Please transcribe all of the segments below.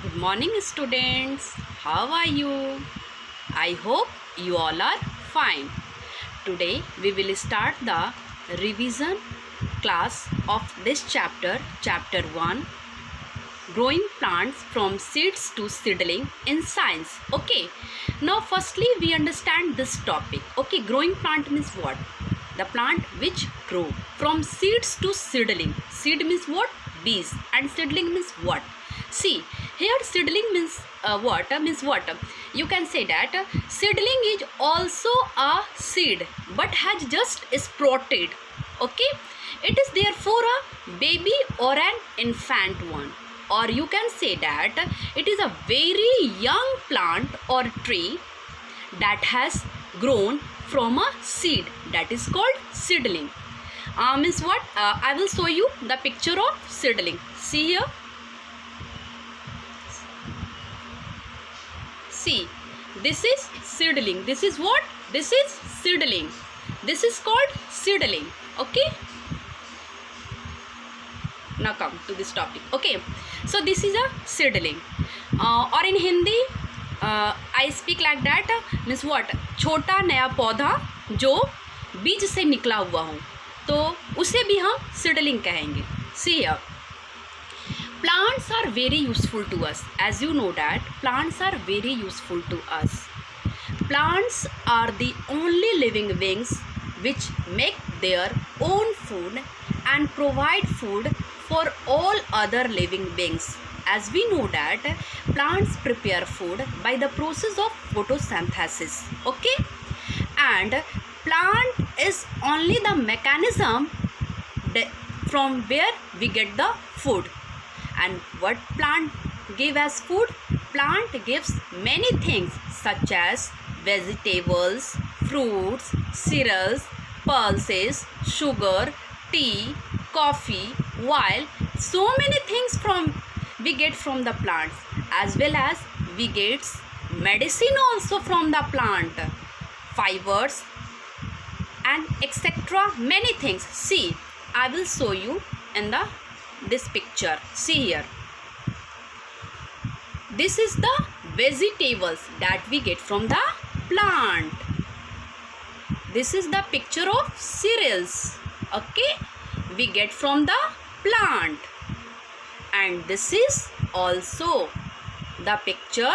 Good morning, students. How are you? I hope you all are fine. Today we will start the revision class of this chapter 1, growing plants from seeds to seedling in science. Okay, now firstly we understand this topic. Okay, growing plant means what? The plant which grow from seeds to seedling. Seed means what? Bees. And seedling means what? See, here seedling means what? Means what? You can say that seedling is also a seed but has just sprouted. Okay, it is therefore a baby or an infant one. Or you can say that it is a very young plant or tree that has grown from a seed, that is called seedling. Means what? I will show you the picture of seedling. See here. See, this is seedling. This is what? This is seedling. This is called seedling. Okay. Now come to this topic. Okay. So this is a seedling. Or in Hindi, I speak like that. Means what? छोटा नया पौधा जो बीज से निकला हुआ हो, तो उसे भी हम सीडलिंग कहेंगे. See here. Plants are very useful to us. As you know that plants are very useful to us. Plants are the only living beings which make their own food and provide food for all other living beings. As we know that plants prepare food by the process of photosynthesis. Okay, and plant is only the mechanism from where we get the food. And what plant give as food? Plant gives many things such as vegetables, fruits, cereals, pulses, sugar, tea, coffee, while so many things we get from the plants, as well as we get medicine also from the plant, fibers and etc. many things. See, I will show you in this picture. See here. This is the vegetables that we get from the plant. This is the picture of cereals. Okay, we get from the plant. And this is also the picture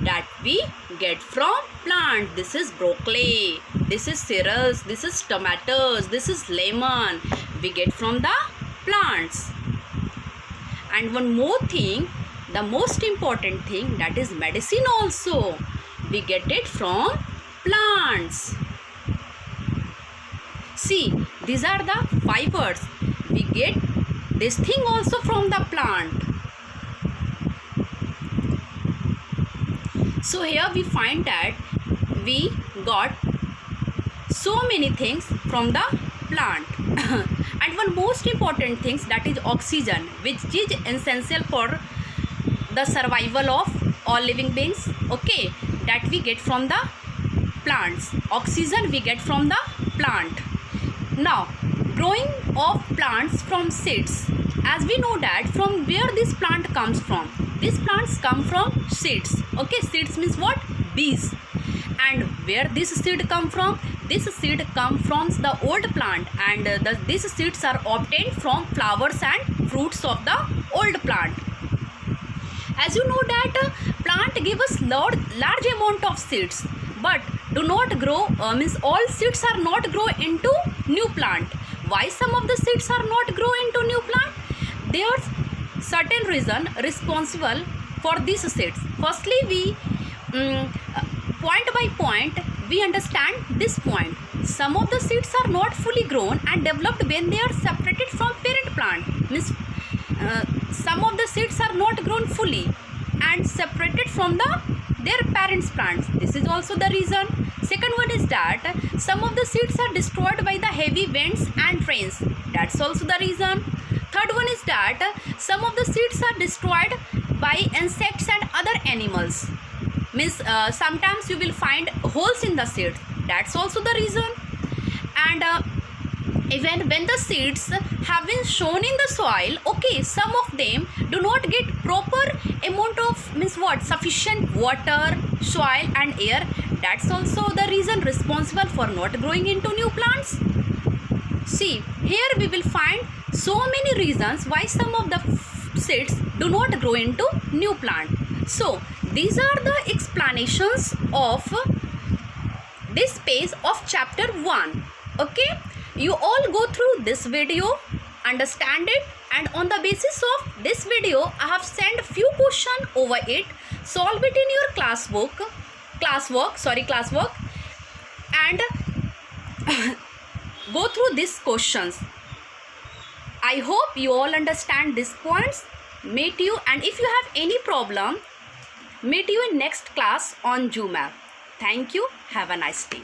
that we get from plant. This is broccoli, this is cereals, this is tomatoes, this is lemon. We get from the plants. And one more thing, the most important thing, that is medicine also. We get it from plants. See, these are the fibers. We get this thing also from the plant. So here we find that we got so many things from the plant. And one most important thing, that is oxygen, which is essential for the survival of all living beings. Okay, that we get from the plants. Oxygen we get from the plant. Now, growing of plants from seeds. As we know that from where this plant comes from. These plants come from seeds. Okay, seeds means what? Bees. And where this seed come from? This seed come from the old plant, and these seeds are obtained from flowers and fruits of the old plant. As you know that plant give us large amount of seeds, but do not grow, means all seeds are not grow into new plant. Why some of the seeds are not grow into new plant? There are certain reason responsible for these seeds. Firstly, we point by point we understand this point. Some of the seeds are not fully grown and developed when they are separated from parent plant. Means some of the seeds are not grown fully and separated from their parents' plants. This is also the reason. Second one is that some of the seeds are destroyed by the heavy winds and rains. That's also the reason. Third one is that some of the seeds are destroyed by insects and other animals. Means sometimes you will find holes in the seeds. That's also the reason. And even when the seeds have been sown in the soil, okay, some of them do not get proper amount of means what? Sufficient water, soil and air. That's also the reason responsible for not growing into new plants. See, here we will find so many reasons why some of the seeds do not grow into new plant. So these are the explanations of this page of chapter 1. Okay, you all go through this video, understand it, and on the basis of this video I have sent few questions over it. Solve it in your classwork and go through these questions. I hope you all understand these points. Meet you, and if you have any problem, meet you in next class on Zoom app. Thank you. Have a nice day.